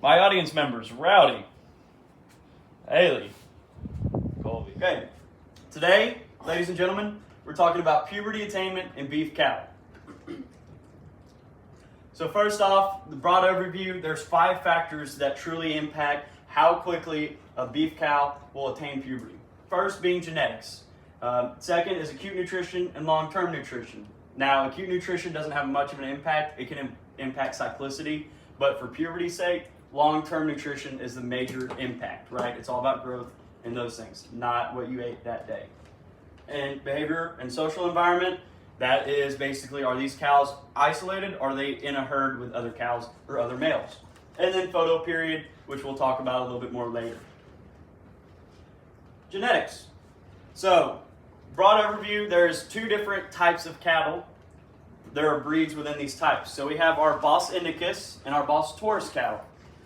My audience members, Rowdy, Haley, Colby. Okay, today, ladies and gentlemen, we're talking about puberty attainment in beef cattle. So first off, the broad overview, there's 5 factors that truly impact how quickly a beef cow will attain puberty. First being genetics. Second is acute nutrition and long-term nutrition. Now, acute nutrition doesn't have much of an impact. It can impact cyclicity, but for puberty's sake, long-term nutrition is the major impact, right? It's all about growth and those things, not what you ate that day. And behavior and social environment, that is basically, are these cows isolated? Are they in a herd with other cows or other males? And then photo period, which we'll talk about a little bit more later. Genetics. So, broad overview, there's 2 different types of cattle. There are breeds within these types. So we have our Bos Indicus and our Bos Taurus cattle.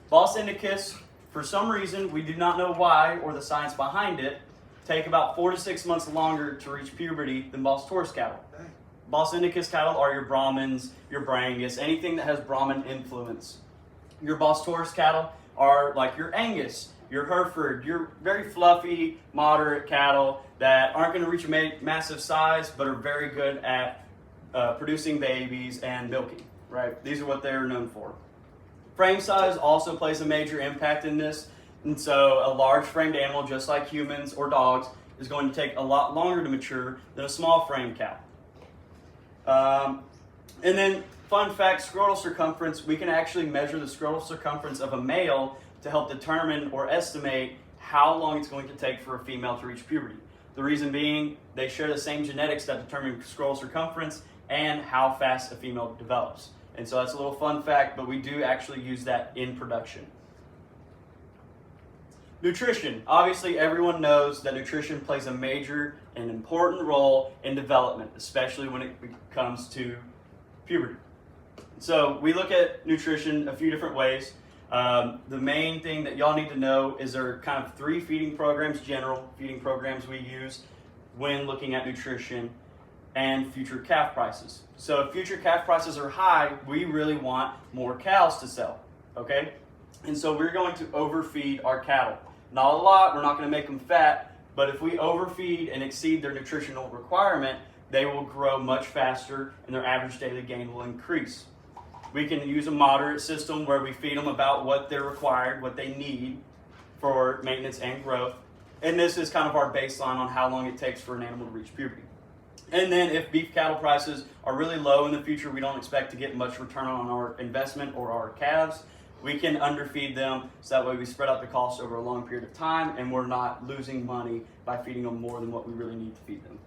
Bos Indicus, for some reason, we do not know why or the science behind it, take about 4 to 6 months longer to reach puberty than Bos Taurus cattle. Bos Indicus cattle are your Brahmins, your Brangus, anything that has Brahmin influence. Your Bos Taurus cattle are like your Angus, your Hereford, your very fluffy, moderate cattle that aren't going to reach a massive size, but are very good at producing babies and milking, right? These are what they're known for. Frame size also plays a major impact in this. And so a large framed animal, just like humans or dogs, is going to take a lot longer to mature than a small framed cow. And then, fun fact, scrotal circumference, we can actually measure the scrotal circumference of a male to help determine or estimate how long it's going to take for a female to reach puberty. The reason being, they share the same genetics that determine scrotal circumference and how fast a female develops. And so that's a little fun fact, but we do actually use that in production. Nutrition. Obviously, everyone knows that nutrition plays a major and important role in development, especially when it comes to puberty. So we look at nutrition a few different ways. The main thing that y'all need to know is there are kind of 3 feeding programs, general feeding programs we use when looking at nutrition and future calf prices. So if future calf prices are high, we really want more cows to sell, okay? And so we're going to overfeed our cattle. Not a lot, we're not going to make them fat, but if we overfeed and exceed their nutritional requirement, they will grow much faster and their average daily gain will increase. We can use a moderate system where we feed them about what they're required, what they need for maintenance and growth. And this is kind of our baseline on how long it takes for an animal to reach puberty. And then if beef cattle prices are really low in the future, we don't expect to get much return on our investment or our calves, we can underfeed them so that way we spread out the cost over a long period of time and we're not losing money by feeding them more than what we really need to feed them.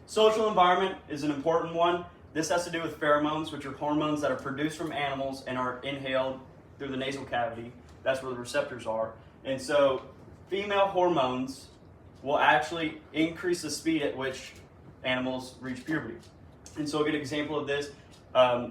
Social environment is an important one. This has to do with pheromones, which are hormones that are produced from animals and are inhaled through the nasal cavity. That's where the receptors are. And so female hormones will actually increase the speed at which animals reach puberty. And so a good example of this,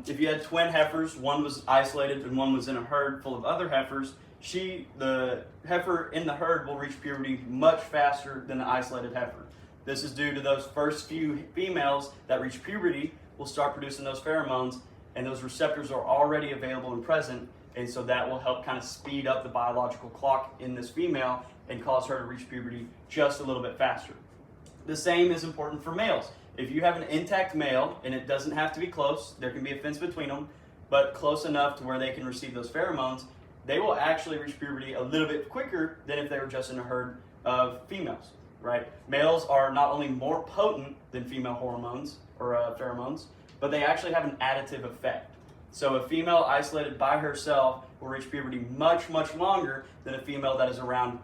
if you had twin heifers, one was isolated and one was in a herd full of other heifers, the heifer in the herd will reach puberty much faster than the isolated heifer. This is due to those first few females that reach puberty will start producing those pheromones, and those receptors are already available and present, and so that will help kind of speed up the biological clock in this female and cause her to reach puberty just a little bit faster. The same is important for males. If you have an intact male, and it doesn't have to be close, there can be a fence between them, but close enough to where they can receive those pheromones, they will actually reach puberty a little bit quicker than if they were just in a herd of females, right? Males are not only more potent than female hormones or pheromones, but they actually have an additive effect. So a female isolated by herself will reach puberty much, much longer than a female that is around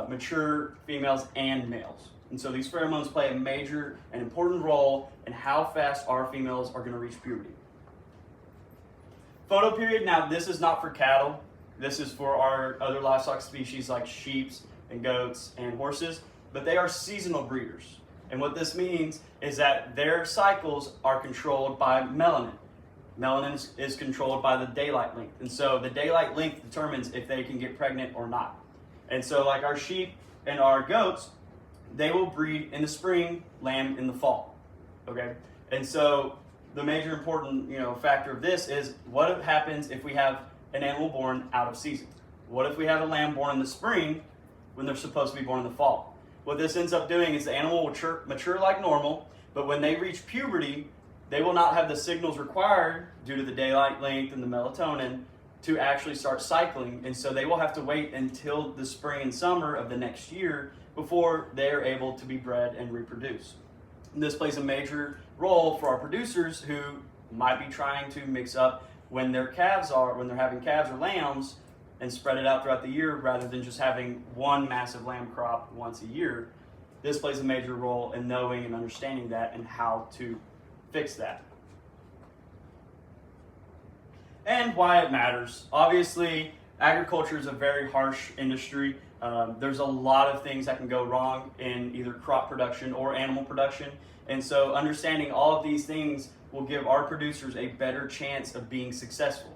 mature females and males. And so these pheromones play a major and important role in how fast our females are going to reach puberty. Photo period, now this is not for cattle. This is for our other livestock species like sheep and goats and horses, but they are seasonal breeders. And what this means is that their cycles are controlled by melanin. Melanin is controlled by the daylight length. And so the daylight length determines if they can get pregnant or not. And so like our sheep and our goats, they will breed in the spring, lamb in the fall. Okay? And so the major important factor of this is what happens if we have an animal born out of season. What if we have a lamb born in the spring when they're supposed to be born in the fall? What this ends up doing is the animal will mature like normal, but when they reach puberty, they will not have the signals required due to the daylight length and the melatonin to actually start cycling, and so they will have to wait until the spring and summer of the next year before they are able to be bred and reproduce. And this plays a major role for our producers who might be trying to mix up when they're having calves or lambs and spread it out throughout the year rather than just having one massive lamb crop once a year. This plays a major role in knowing and understanding that and how to fix that. And why it matters. Obviously, agriculture is a very harsh industry. There's a lot of things that can go wrong in either crop production or animal production. And so understanding all of these things will give our producers a better chance of being successful.